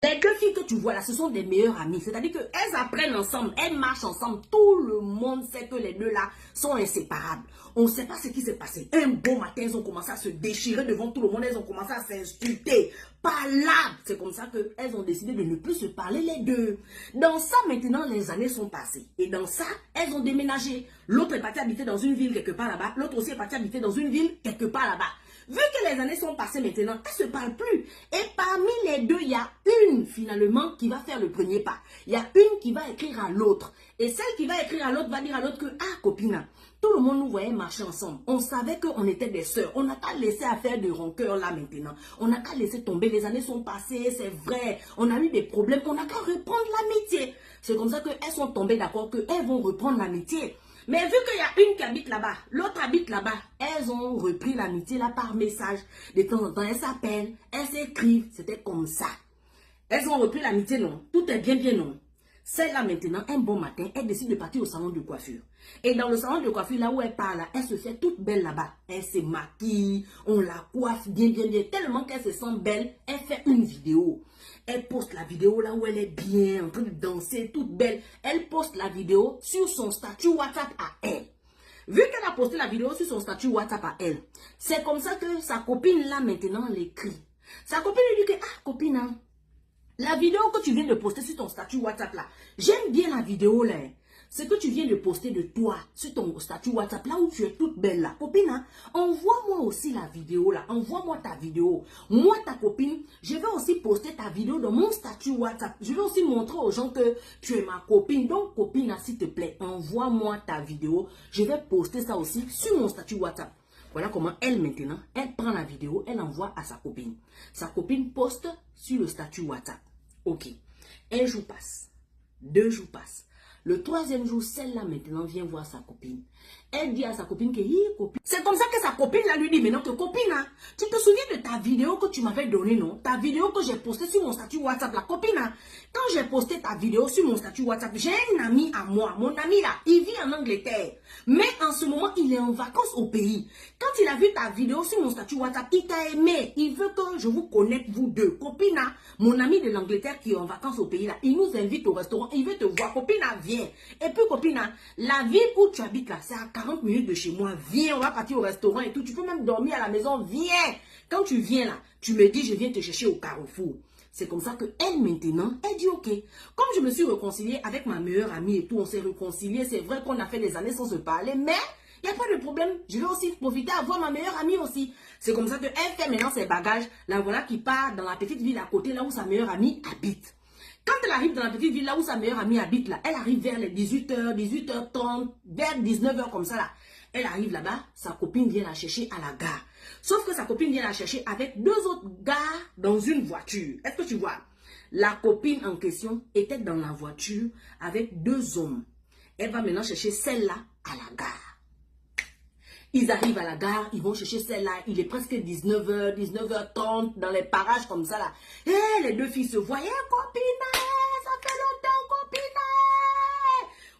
Les deux filles que tu vois là, ce sont des meilleures amies. C'est-à-dire qu'elles apprennent ensemble, elles marchent ensemble. Tout le monde sait que les deux là sont inséparables. On ne sait pas ce qui s'est passé. Un beau matin, elles ont commencé à se déchirer devant tout le monde. Elles ont commencé à s'insulter. Pas là. C'est comme ça qu'elles ont décidé de ne plus se parler les deux. Dans ça, maintenant, les années sont passées. Et dans ça, elles ont déménagé. L'autre est partie habiter dans une ville quelque part là-bas. L'autre aussi est partie habiter dans une ville quelque part là-bas. Vu que les années sont passées maintenant, elles ne se parlent plus. Et parmi les deux, il y a une finalement qui va faire le premier pas. Il y a une qui va écrire à l'autre. Et celle qui va écrire à l'autre va dire à l'autre que, ah copine, tout le monde nous voyait marcher ensemble. On savait qu'on était des sœurs. On n'a qu'à laisser affaire de rancœur là maintenant. On n'a qu'à laisser tomber. Les années sont passées, c'est vrai. On a eu des problèmes. On n'a qu'à reprendre l'amitié. C'est comme ça qu'elles sont tombées d'accord qu'elles vont reprendre l'amitié. Mais vu qu'il y a une qui habite là-bas, l'autre habite là-bas, elles ont repris l'amitié là par message. De temps en temps, elles s'appellent, elles s'écrivent. C'était comme ça. Elles ont repris l'amitié, non. Tout est bien, bien, non. Celle-là, maintenant, un bon matin, elle décide de partir au salon de coiffure. Et dans le salon de coiffure, là où elle part, là, elle se fait toute belle là-bas. Elle se maquille, on la coiffe bien, bien, bien. Tellement qu'elle se sent belle, elle fait une vidéo. Elle poste la vidéo là où elle est bien, en train de danser, toute belle. Elle poste la vidéo sur son statut WhatsApp à elle. Vu qu'elle a posté la vidéo sur son statut WhatsApp à elle, c'est comme ça que sa copine là maintenant l'écrit. Sa copine lui dit que, ah copine, hein, la vidéo que tu viens de poster sur ton statut WhatsApp là, j'aime bien la vidéo là. Ce que tu viens de poster de toi sur ton statut WhatsApp là où tu es toute belle là. Copine, hein, envoie-moi aussi la vidéo là. Envoie-moi ta vidéo. Moi, ta copine, je vais aussi poster ta vidéo dans mon statut WhatsApp. Je vais aussi montrer aux gens que tu es ma copine. Donc, copine, s'il te plaît, envoie-moi ta vidéo. Je vais poster ça aussi sur mon statut WhatsApp. Voilà comment elle maintenant, elle prend la vidéo, elle envoie à sa copine. Sa copine poste sur le statut WhatsApp. Ok. Un jour passe. 2 jours passent. Le 3e jour, celle-là maintenant vient voir sa copine. Elle dit à sa copine que, copine. C'est comme ça que sa copine là lui dit maintenant que, copine, hein, tu te souviens de ta vidéo que tu m'avais donnée, non? Ta vidéo que j'ai postée sur mon statut WhatsApp, la copine, hein, quand j'ai posté ta vidéo sur mon statut WhatsApp, j'ai un ami à moi. Mon ami là, il vit en Angleterre. Mais en ce moment, il est en vacances au pays. Quand il a vu ta vidéo sur mon statut WhatsApp, il t'a aimé. Il veut que je vous connecte, vous deux. Copine, hein, mon ami de l'Angleterre qui est en vacances au pays là, il nous invite au restaurant. Il veut te voir. Copine, hein, viens. Et puis, copine, hein, la ville où tu habites là, c'est à 40 minutes de chez moi. Viens, on va partir au restaurant et tout. Tu peux même dormir à la maison. Viens. Quand tu viens là, tu me dis, je viens te chercher au Carrefour. C'est comme ça que elle maintenant, elle dit ok. Comme je me suis réconciliée avec ma meilleure amie et tout, on s'est réconcilié. C'est vrai qu'on a fait des années sans se parler, mais il n'y a pas de problème. Je vais aussi profiter à voir ma meilleure amie aussi. C'est comme ça qu'elle fait maintenant ses bagages. La voilà qui part dans la petite ville à côté, là où sa meilleure amie habite. Quand elle arrive dans la petite ville, là où sa meilleure amie habite, là, elle arrive vers les 18h, 18h30, vers 19h comme ça là. Elle arrive là-bas, sa copine vient la chercher à la gare. Sauf que sa copine vient la chercher avec 2 autres gars dans une voiture. Est-ce que tu vois? La copine en question était dans la voiture avec 2 hommes. Elle va maintenant chercher celle-là à la gare. Ils arrivent à la gare, ils vont chercher celle-là. Il est presque 19h, 19h30 dans les parages comme ça là. Et les 2 filles se voient. Copine, ça fait longtemps, copine.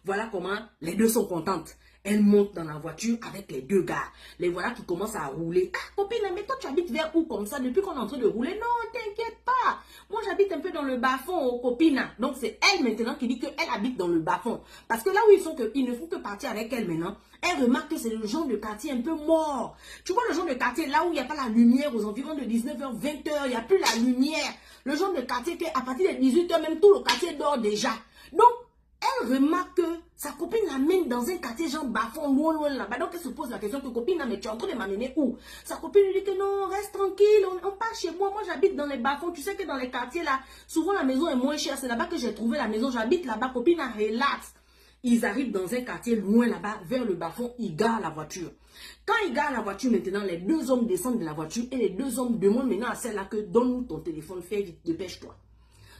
Voilà comment les 2 sont contentes. Elle monte dans la voiture avec les 2 gars. Les voilà qui commencent à rouler. Ah, copine, mais toi, tu habites vers où comme ça depuis qu'on est en train de rouler? Non, t'inquiète pas. Moi, j'habite un peu dans le bas-fond, copine. Donc, c'est elle maintenant qui dit qu'elle habite dans le bas-fond. Parce que là où ils sont, ils ne font que partir avec elle maintenant. Elle remarque que c'est le genre de quartier un peu mort. Tu vois le genre de quartier là où il n'y a pas la lumière aux environs de 19h, 20h. Il n'y a plus la lumière. Le genre de quartier qu'à partir de 18h, même tout le quartier dort déjà. Donc, elle remarque que sa copine l'amène dans un quartier genre bas-fond, loin, loin là-bas. Donc elle se pose la question que copine, mais tu es en train de m'amener où? Sa copine lui dit que non, reste tranquille, on part chez moi. Moi j'habite dans les bas-fonds. Tu sais que dans les quartiers là, souvent la maison est moins chère. C'est là-bas que j'ai trouvé la maison. J'habite là-bas, copine, relax. Ils arrivent dans un quartier loin là-bas, vers le bas-fond, ils garent la voiture. Quand ils garent la voiture maintenant, les 2 hommes descendent de la voiture et les 2 hommes demandent maintenant à celle-là que donne-nous ton téléphone, fais vite, dépêche-toi.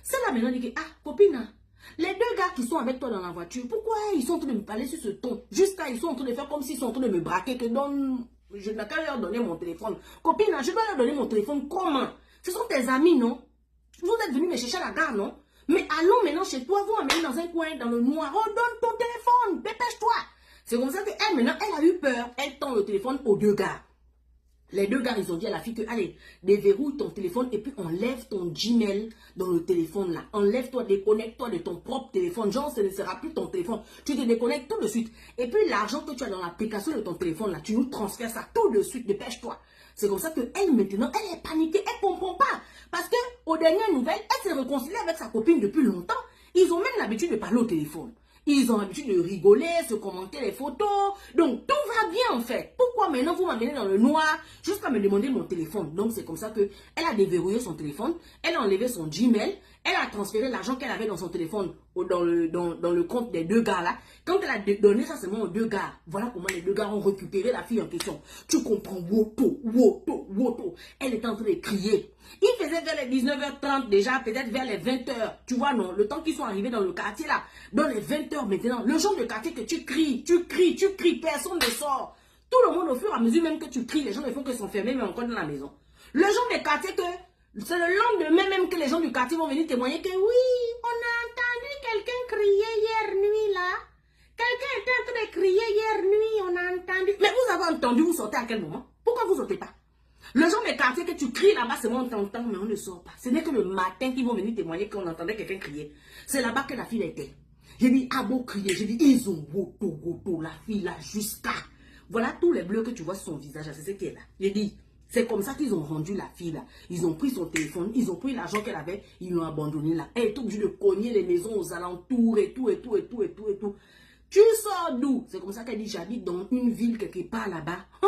Celle-là maintenant dit que, ah, copine, les 2 gars qui sont avec toi dans la voiture, pourquoi ils sont en train de me parler sur ce ton? Jusqu'à ils sont en train de faire comme s'ils sont en train de me braquer, que donne, je n'ai qu'à leur donner mon téléphone. Copine, je dois leur donner mon téléphone comment? Ce sont tes amis, non? Vous êtes venus me chercher à la gare, non? Mais allons maintenant chez toi, vous m'amenez dans un coin, dans le noir. Oh, donne ton téléphone, dépêche-toi. C'est comme ça qu'elle, maintenant, elle a eu peur. Elle tend le téléphone aux 2 gars. Les deux gars, ils ont dit à la fille que, allez, déverrouille ton téléphone et puis enlève ton Gmail dans le téléphone là. Enlève-toi, déconnecte-toi de ton propre téléphone. Genre, ce ne sera plus ton téléphone. Tu te déconnectes tout de suite. Et puis, l'argent que tu as dans l'application de ton téléphone là, tu nous transfères ça tout de suite. Dépêche-toi. C'est comme ça qu'elle, maintenant, elle est paniquée. Elle ne comprend pas. Parce que, aux dernières nouvelles, elle s'est réconciliée avec sa copine depuis longtemps. Ils ont même l'habitude de parler au téléphone. Ils ont l'habitude de rigoler, se commenter les photos. Donc, tout va bien en fait. Pourquoi maintenant vous m'amenez dans le noir jusqu'à me demander mon téléphone? Donc, c'est comme ça qu'elle a déverrouillé son téléphone. Elle a enlevé son Gmail. Elle a transféré l'argent qu'elle avait dans son téléphone dans le compte des deux gars là. Quand elle a donné ça seulement aux deux gars, voilà comment les deux gars ont récupéré la fille en question. Tu comprends? Woto, woto, woto. Elle était en train de crier. Il faisait vers les 19h30 déjà, peut-être vers les 20h. Tu vois, non, le temps qu'ils sont arrivés dans le quartier là, dans les 20h maintenant, le genre de quartier que tu cries, personne ne sort. Tout le monde, au fur et à mesure même que tu cries, les gens ne font que s'enfermer, mais encore dans la maison. Le genre de quartier que, c'est le lendemain même que les gens du quartier vont venir témoigner que oui, on a entendu quelqu'un crier hier nuit là. Quelqu'un était en train de crier hier nuit, on a entendu. Mais vous avez entendu, vous sortez à quel moment? Pourquoi vous sortez pas? Le genre de quartier que tu cries là-bas, c'est moi on t'entend, mais on ne sort pas. Ce n'est que le matin qu'ils vont venir témoigner qu'on entendait quelqu'un crier. C'est là-bas que la fille était. J'ai dit, ah beau crier, j'ai dit, ils ont woto, la fille là, jusqu'à. Voilà tous les bleus que tu vois sur son visage, c'est ce qui est là. J'ai dit, c'est comme ça qu'ils ont rendu la fille là. Ils ont pris son téléphone, ils ont pris l'argent qu'elle avait, ils l'ont abandonné là. Elle est obligée de cogner les maisons aux alentours et tout. Tu sors d'où? C'est comme ça qu'elle dit, j'habite dans une ville quelque part là-bas. Hein?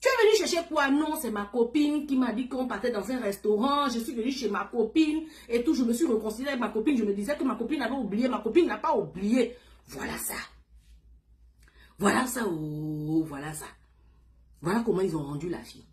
Tu es venu chercher quoi? Non, c'est ma copine qui m'a dit qu'on partait dans un restaurant. Je suis venue chez ma copine et tout. Je me suis réconciliée avec ma copine. Je me disais que ma copine avait oublié. Ma copine n'a pas oublié. Voilà ça. Voilà ça. Oh, voilà ça. Voilà comment ils ont rendu la fille.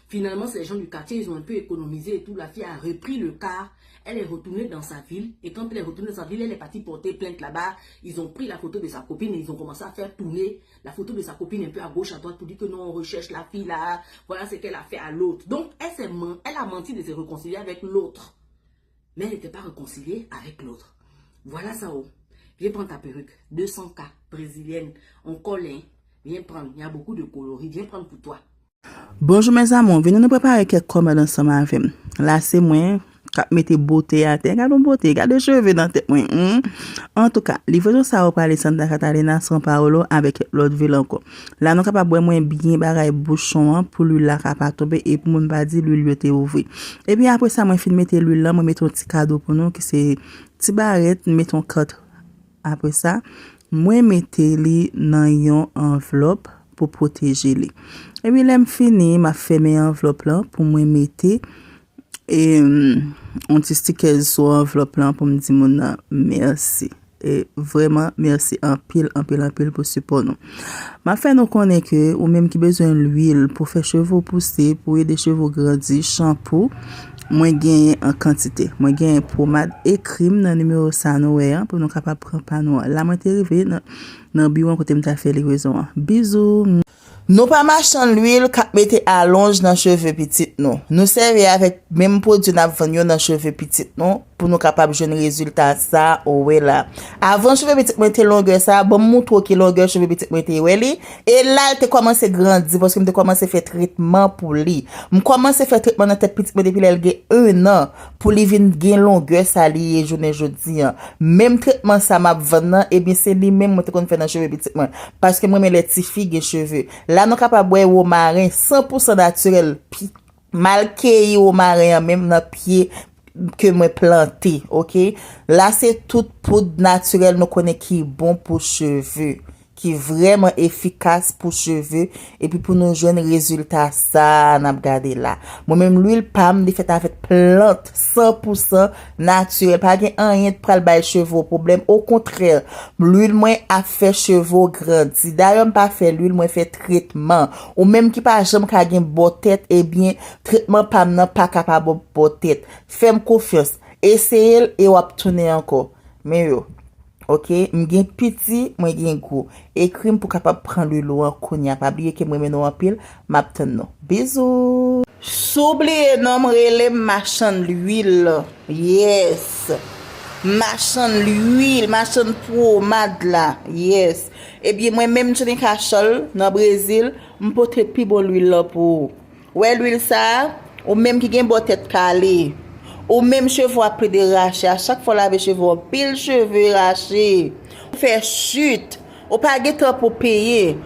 Finalement, c'est les gens du quartier, ils ont un peu économisé et tout. La fille a repris le car. Elle est retournée dans sa ville. Et quand elle est retournée dans sa ville, elle est partie porter plainte là-bas. Ils ont pris la photo de sa copine et ils ont commencé à faire tourner la photo de sa copine un peu à gauche, à droite pour dire que non, on recherche la fille là. Voilà ce qu'elle a fait à l'autre. Donc, elle a menti de se réconcilier avec l'autre. Mais elle n'était pas réconciliée avec l'autre. Voilà ça. Oh. Viens prendre ta perruque. 200K brésilienne. En colin. Viens prendre. Il y a beaucoup de coloris. Viens prendre pour toi. Bonjour mes amis, venez nous préparer quelques commandes ensemble avec moi. Là c'est moi qui mettez beauté à terre, regardez beauté, regardez cheveux dans tête moi. En tout cas, livraison ça va parler Santa Catalina São Paulo avec l'autre ville encore. Là nous capable moins bien bagaille bouchon pour l'huile là capable tomber et pour mon pas dire l'huile était ouvert. Et puis après ça moi fin mettre l'huile là, moi mettre un petit cadeau pour nous qui c'est petit barrette, mettons carte. Après ça, moi mettez li dans une enveloppe pour protéger les. Et puis là fini m'a fait mes enveloppes là pour moi mettre et on petit sticker sur enveloppe là pour me dire mon merci et vraiment merci en pile pour support nous. M'a fait nous connaître que ou même qui besoin l'huile pour faire cheveux pousser, pour aider cheveux grandir, shampoo moi gagne en quantité. Moi gagne pommade et crème dans numéro ça nous pour nous capable prendre panneau. Là moi t'es arrivé dans bureau côté m'ta fait livraison. Bisous. Nous pas marchand l'huile qu'a mettre à longe dans cheveux petit non. Nous servir avec même produit n'a vendre dans cheveux petit non pour nous capable joindre résultat ça ouais là. Avant cheveux petit mettre longueur ça bon montre qui longueur cheveux petit mettre ouais li et là t'es commencé grandir parce que m'te commencé faire traitement pour lui. Me commencé faire traitement dans tête petit depuis elle gagne 1 an pour lui vinn gain longueur ça li journée jodi. Même traitement ça m'a vendre et bien c'est lui même moi te qu'on fait dans cheveux petit parce que moi mes les petits filles cheveux. Là nous capable boire au marin 100% naturel malqué au marin même dans pied que moi planté, OK? Là c'est tout poudre naturelle nous connaît qui bon pour cheveux, qui vraiment efficace pour cheveux et puis pour nous jeunes résultats ça n'a regardé là. Moi même l'huile palme de fait avec plante 100% naturel, pas rien de pral bail cheveux problème, au contraire, l'huile moins a fait cheveux grandir. D'ailleurs pas fait l'huile moins fait traitement ou même qui pas jamais ka gen bon tête et bien traitement palme nan pas capable bon tête. Fais-moi confiance, essayez et ou tourner encore. Mais yo OK, m'gen petit, moi gen gros. Écrit pour capable prendre le lot en konya, pas oublier que moi menon en pile, m'attend non. Bisous. S'oublier non relé marchand l'huile. Yes. machan l'huile, machan pomade là. Yes. Et bien moi même je n'ai qu'à chol dans Brésil, m'pote pi bon l'huile là pour. Ouais l'huile ça, ou même qui gen bon tête calée. Ou même cheveux après de racher, à chaque fois laver cheveux, pile cheveux racher. Faire chute, ou pas get pour payer.